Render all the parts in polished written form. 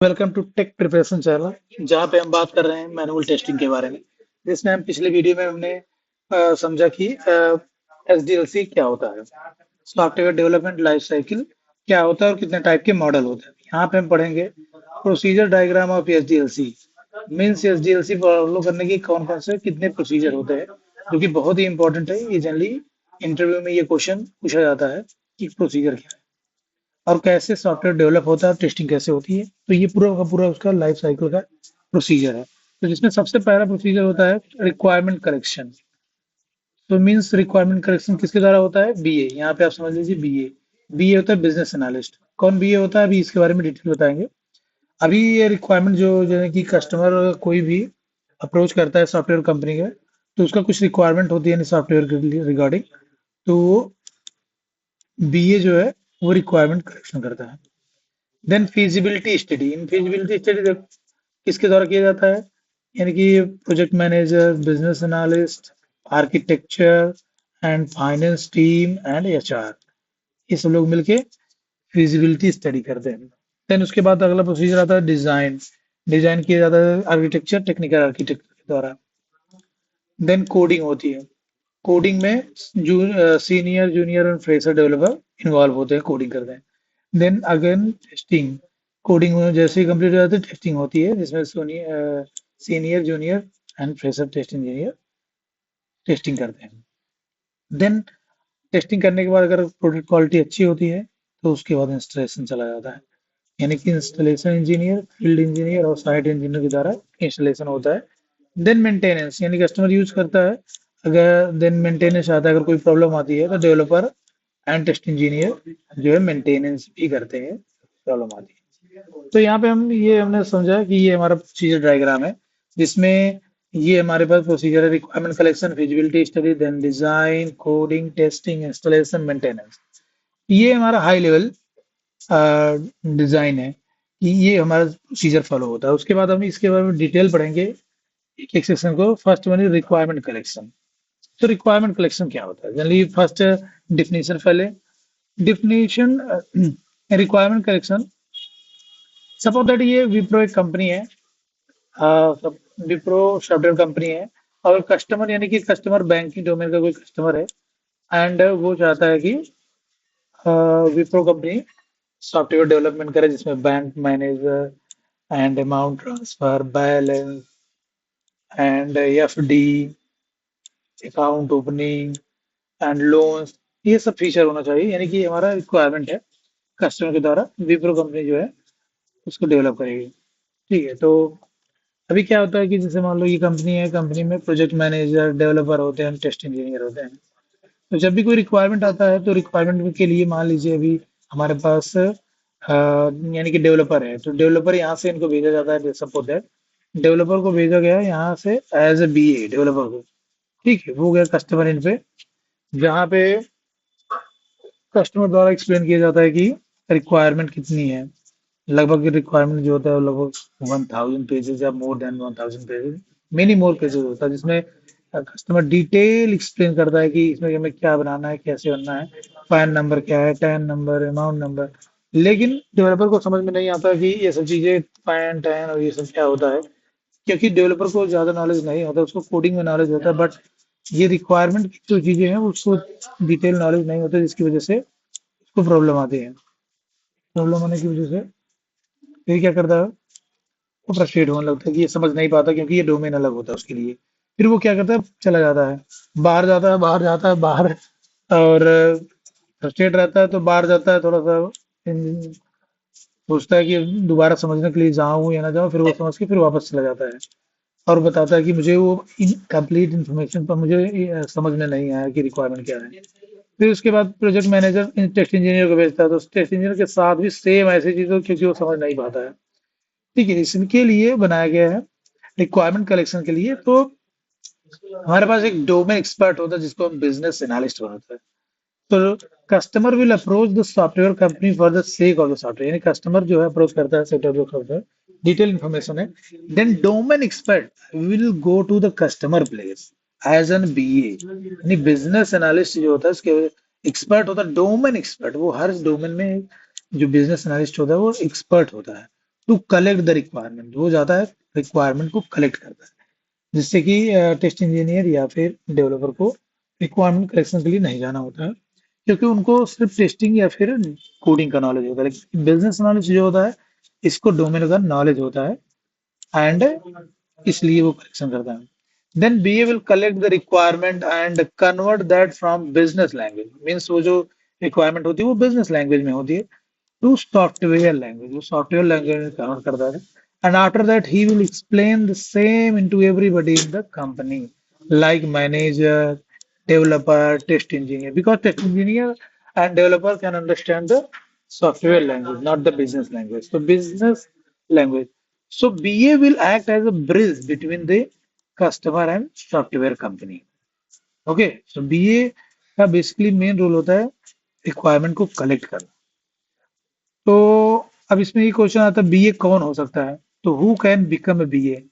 Welcome to tech preparation channel जहाँ पे हम बात कर रहे हैं मैनुअल टेस्टिंग के बारे में। जिसमें हम पिछले वीडियो में हमने समझा कि एसडीएलसी क्या होता है, सॉफ्टवेयर डेवलपमेंट लाइफ साइकिल क्या होता है और कितने टाइप के मॉडल होते हैं। यहाँ पे हम पढ़ेंगे procedure diagram of SDLC. Means SDLC follow करने की कौन कौन से कितने प्रोसीजर होते हैं, जो कि बहुत ही इंपॉर्टेंट है। ये जनरली इंटरव्यू में ये क्वेश्चन पूछा जाता है कि प्रोसीजर क्या है और कैसे सॉफ्टवेयर डेवलप होता है और टेस्टिंग कैसे होती है। तो ये पूरा का पूरा उसका लाइफ साइकिल का प्रोसीजर है। तो जिसमें सबसे पहला प्रोसीजर होता है रिक्वायरमेंट करेक्शन। तो मीन्स रिक्वायरमेंट करेक्शन किसके द्वारा होता है? बीए। यहाँ पे आप समझ लीजिए बीए। बीए होता है बिजनेस एनालिस्ट। कौन बीए होता है, अभी इसके बारे में डिटेल बताएंगे। अभी ये रिक्वायरमेंट जो जो है कि कस्टमर कोई भी अप्रोच करता है सॉफ्टवेयर कंपनी का, तो उसका कुछ रिक्वायरमेंट होती है सॉफ्टवेयर के लिए रिगार्डिंग। तो बीए जो है वो रिक्वायरमेंट करेक्शन करता है। Then feasibility study. In feasibility study किसके द्वारा किया जाता है? यानी कि project manager, business analyst, architecture and finance team and HR, ये सब लोग मिलके फिजिबिलिटी स्टडी करते हैं। देन उसके बाद अगला प्रोसीजर आता है डिजाइन। डिजाइन किया जाता है आर्किटेक्चर, टेक्निकल आर्किटेक्चर के द्वारा। देन कोडिंग होती है। कोडिंग में सीनियर, जूनियर और फ्रेशर डेवलपर इन्वॉल्व होते हैं, कोडिंग करते हैं। Then again testing. कोडिंग में जैसे ही कंप्लीट हो जाती है टेस्टिंग होती है, जिसमें senior, junior and fresher test engineer testing करते हैं। देन टेस्टिंग करने के बाद अगर प्रोडक्ट क्वालिटी अच्छी होती है तो उसके बाद इंस्टॉलेशन चला जाता है। यानी कि इंस्टॉलेशन इंजीनियर, फील्ड इंजीनियर और साइट इंजीनियर के द्वारा इंस्टॉलेशन होता है। देन मेंटेनेंस, यानी कस्टमर यूज करता है, अगर देन मेंटेनेंस आता है, अगर कोई प्रॉब्लम आती है तो डेवलपर एंड टेस्ट इंजीनियर जो है मेंटेनेंस भी करते हैं, प्रॉब्लम आती है। तो यहाँ पे हमने समझा कि ये हमारा प्रोसीजर डायग्राम है, जिसमें ये हमारे पास प्रोसीजर है requirement collection, feasibility study, then design, coding, testing, installation, maintenance. ये हमारा हाई लेवल डिजाइन है कि ये हमारा प्रोसीजर फॉलो होता है। उसके बाद हम इसके बारे में डिटेल पढ़ेंगे एक एक सेक्शन को। First one is requirement collection. तो रिक्वायरमेंट कलेक्शन क्या होता है? जनरली फर्स्ट डिफिनेशन पहले। Definition requirement collection, suppose that ये विप्रो एक कंपनी है। विप्रो सॉफ्टवेयर कंपनी है, और कस्टमर यानी कि कस्टमर बैंकिंग डोमेन का कोई कस्टमर है, एंड वो चाहता है कि विप्रो कंपनी सॉफ्टवेयर डेवलपमेंट करे, जिसमें bank manager and amount transfer, balance and FD, account opening and loans, ये सब फीचर होना चाहिए। यानी कि हमारा रिक्वायरमेंट है, कस्टमर के द्वारा विप्रो कंपनी जो है उसको डेवलप करेगी। ठीक है। तो अभी क्या होता है कि जैसे मान लो ये कंपनी है, कंपनी में प्रोजेक्ट मैनेजर, डेवलपर होते हैं, टेस्ट इंजीनियर होते हैं। तो जब भी कोई रिक्वायरमेंट आता है तो रिक्वायरमेंट के लिए मान लीजिए अभी हमारे पास यानी कि डेवलपर है, तो डेवलपर यहाँ से इनको भेजा जाता है। सपोज दैट डेवलपर को भेजा गया यहाँ से एज ए बीए डेवलपर को। ठीक है, वो गया कस्टमर इन पे, जहाँ पे कस्टमर द्वारा एक्सप्लेन किया जाता है कि रिक्वायरमेंट कितनी है। लगभग रिक्वायरमेंट जो होता है वो लगभग 1000 पेजेस या more than 1000 pages, many more pages होता है, जिसमें कस्टमर डिटेल एक्सप्लेन करता है कि इसमें हमें क्या बनाना है, कैसे बनना है, पैन नंबर क्या है, टैन नंबर, अमाउंट नंबर। लेकिन डेवलपर को समझ में नहीं आता कि ये सब चीजें पैन टैन और ये सब क्या होता है, क्योंकि डेवलपर को ज्यादा नॉलेज नहीं होता, उसको कोडिंग में नॉलेज होता है, बट ये रिक्वायरमेंट की जो चीजें हैं उसको डिटेल नॉलेज नहीं होता, जिसकी वजह से उसको प्रॉब्लम आती है। प्रॉब्लम होने की वजह से फिर क्या करता है, वो फ्रस्ट्रेट होने लगता है कि ये समझ नहीं पाता, क्योंकि ये डोमेन अलग होता है उसके लिए। फिर वो क्या करता है, चला जाता है, बाहर जाता है, बाहर जाता है, बाहर, और फ्रस्ट्रेट रहता है तो बाहर जाता है, थोड़ा सा सोचता है कि दोबारा समझने के लिए जाऊं या ना जाऊं, फिर वो समझ के फिर वापस चला जाता है और बताता है कि मुझे वो कंप्लीट इन्फॉर्मेशन पर मुझे समझ में नहीं आया कि रिक्वायरमेंट क्या है। फिर उसके बाद प्रोजेक्ट मैनेजर टेस्ट इंजीनियर को भेजता है, तो टेस्ट इंजीनियर के साथ भी सेम ऐसी चीज़ हो, क्योंकि वो समझ नहीं पाता है। ठीक है, इसके लिए बनाया गया है रिक्वायरमेंट कलेक्शन के लिए। तो हमारे पास एक डोमेन एक्सपर्ट होता है, जिसको हम बिजनेस एनालिस्ट बनाते हैं। तो customer will approach the software company for the sake of the software, यानी कस्टमर जो है अप्रोच करता है सॉफ्टवेयर, डिटेल इन्फॉर्मेशन है। Then domain expert will go to the customer place as an BA, यानी बिजनेस एनालिस्ट जो होता है उसके एक्सपर्ट होता है, डोमेन एक्सपर्ट। वो हर डोमेन में जो बिजनेस एनालिस्ट होता है वो एक्सपर्ट होता है। टू कलेक्ट द रिक्वायरमेंट, वो जाता है रिक्वायरमेंट को कलेक्ट करता है, जिससे कि टेस्ट इंजीनियर या फिर डेवलपर को रिक्वायरमेंट कलेक्शन के लिए नहीं जाना होता है, क्योंकि उनको सिर्फ टेस्टिंग या फिर कोडिंग का नॉलेज होता है। लेकिन बिजनेस नॉलेज जो होता है, इसको डोमेन का नॉलेज होता है, एंड इसलिए वो कलेक्शन करता है। Then BA will collect the requirement and convert that from business language, means वो जो रिक्वायरमेंट होती है वो बिजनेस लैंग्वेज में होती है, टू सॉफ्टवेयर लैंग्वेज, वो सॉफ्टवेयर लैंग्वेज में कन्वर्ट करता है। And after that he will explain the same into everybody in the company, like manager, developer, test engineer, because test engineer and developer can understand the software language, not the business language. So business language. So BA will act as a bridge between the customer and software company. Okay, so BA का basically main role होता है requirement को collect करना। तो अब इसमें ये question आता है बीए कौन हो सकता है, तो who can become a BA?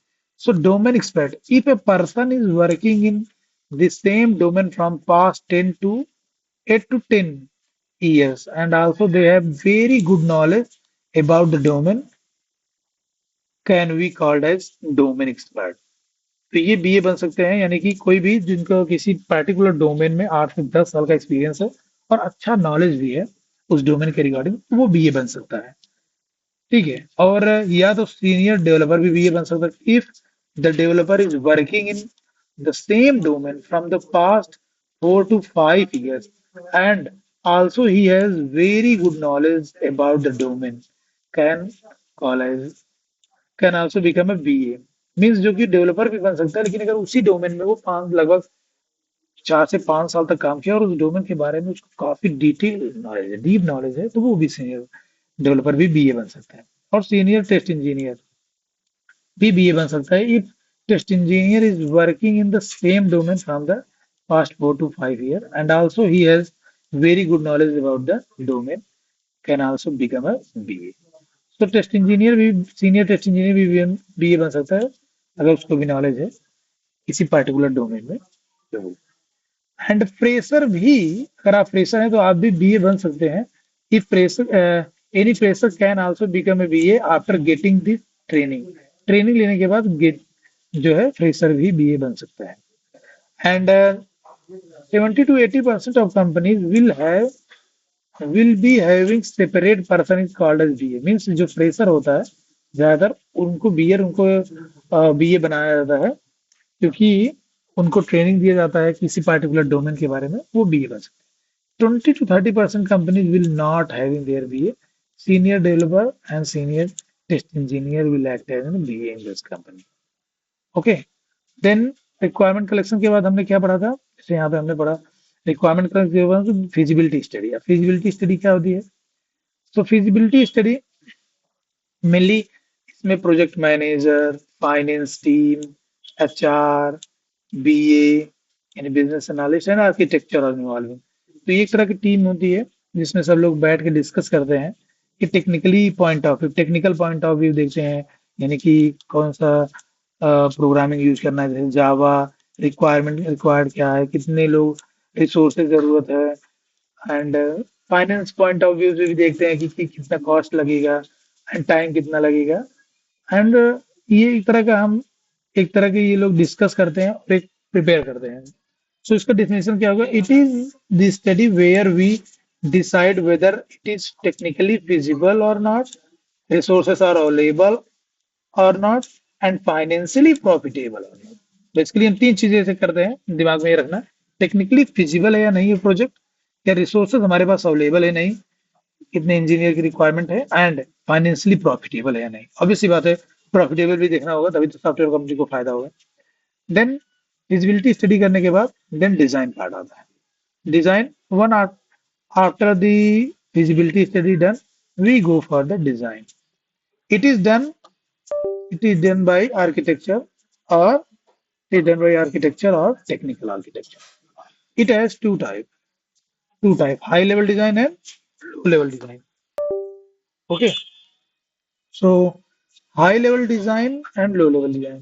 So domain expert, if a person is working in the same domain from past 10 to 8 to 10 years and also they have very good knowledge about the domain, can be called as domain expert. तो ये BA बन सकते हैं, यानी कि कोई भी जिनको किसी पर्टिकुलर डोमेन में 8 से 10 साल का एक्सपीरियंस है और अच्छा नॉलेज भी है उस डोमेन के रिगार्डिंग, तो वो बीए बन सकता है। ठीक है, और या तो सीनियर डेवलपर भी बीए बन सकता है if the developer is working in the same domain from the past 4 to 5 years and also he has very good knowledge about the domain, can call as can also become a BA, means जो कि developer भी बन सकता है, लेकिन अगर उसी domain में वो पांच लगभग 4 से 5 साल तक काम किया और उस डोमेन के बारे में उसको काफी डिटेल नॉलेज है, डीप नॉलेज है, तो वो भी सीनियर डेवलपर भी बीए बन सकता है। और सीनियर टेस्ट इंजीनियर भी बीए बन सकता है if test engineer is working in the same domain from the past 4 to 5 years and also he has very good knowledge about the domain, can also become a BA. तो test engineer भी, senior test engineer भी BA बन सकता है अगर उसको भी knowledge है किसी पर्टिकुलर डोमेन में। एंड फ्रेशर भी, अगर आप फ्रेशर हैं तो आप भी बीए बन सकते हैं। If fresher, any fresher can also become a BA after getting the training, training लेने के बाद गेट जो है फ्रेशर भी बीए बन सकता है। And 70 to 80% of companies will be having separate person is called as BA, means जो फ्रेशर होता है ज्यादातर उनको बीए बनाया जाता है, क्योंकि उनको ट्रेनिंग दिया जाता है किसी पर्टिकुलर डोमेन के बारे में, वो बीए बन सकते हैं। 20 to 30% companies will not having their BA, senior developer and senior test engineer will act as an BA in this company. Okay, then requirement collection के बाद हमने क्या पढ़ा था, जैसे यहाँ पे हमने पढ़ा रिक्वायरमेंट कलेक्शन के बाद फिजिबिलिटी स्टडी। फिजिबिलिटी स्टडी क्या होती है? तो फिजिबिलिटी स्टडी मेनली इसमें project manager, finance team, HR, BA यानी बिजनेस एनालिस्ट एंड आर्किटेक्चर और इन्वॉल्विंग, तो ये एक तरह की टीम होती है जिसमें सब लोग बैठ के डिस्कस करते हैं कि टेक्निकल पॉइंट ऑफ व्यू देखते हैं, यानी कि कौन सा प्रोग्रामिंग यूज करना है, जैसे जावा, रिक्वायर्ड क्या है, कितने लोग रिसोर्सेज जरूरत है, and finance point of view से भी देखते हैं कि कितना कॉस्ट लगेगा एंड टाइम कितना लगेगा। एंड ये एक तरह के ये लोग डिस्कस करते हैं और एक प्रिपेयर करते हैं। सो इसका डेफिनेशन क्या होगा? It is the study where we decide whether it is technically feasible और नॉट, रिसोर्सेस आर अवेलेबल और नॉट, एंड फाइनेंशियली प्रॉफिटेबल और नॉट। बेसिकली हम तीन चीजें ऐसे करते हैं, दिमाग में ये रखना, टेक्निकली फिजिबल है या नहीं ये प्रोजेक्ट, या रिसोर्सेज हमारे पास अवेलेबल है नहीं, कितने इंजीनियर की रिक्वायरमेंट है, एंड फाइनेंशियली प्रॉफिटेबल है या नहीं। ऑब्वियस सी बात है, प्रॉफिटेबल भी देखना होगा, तभी तो सॉफ्टवेयर कंपनी को फायदा होगा। देन फिजिबिलिटी स्टडी करने के बाद देन डिजाइन पार्ट आता है। Design one after the feasibility study done, we go for the design. It is done it is done by architecture और इट डन बाय आर्किटेक्चर और technical architecture. It has two type, high level design and low level design. Okay, so high level design and low level design.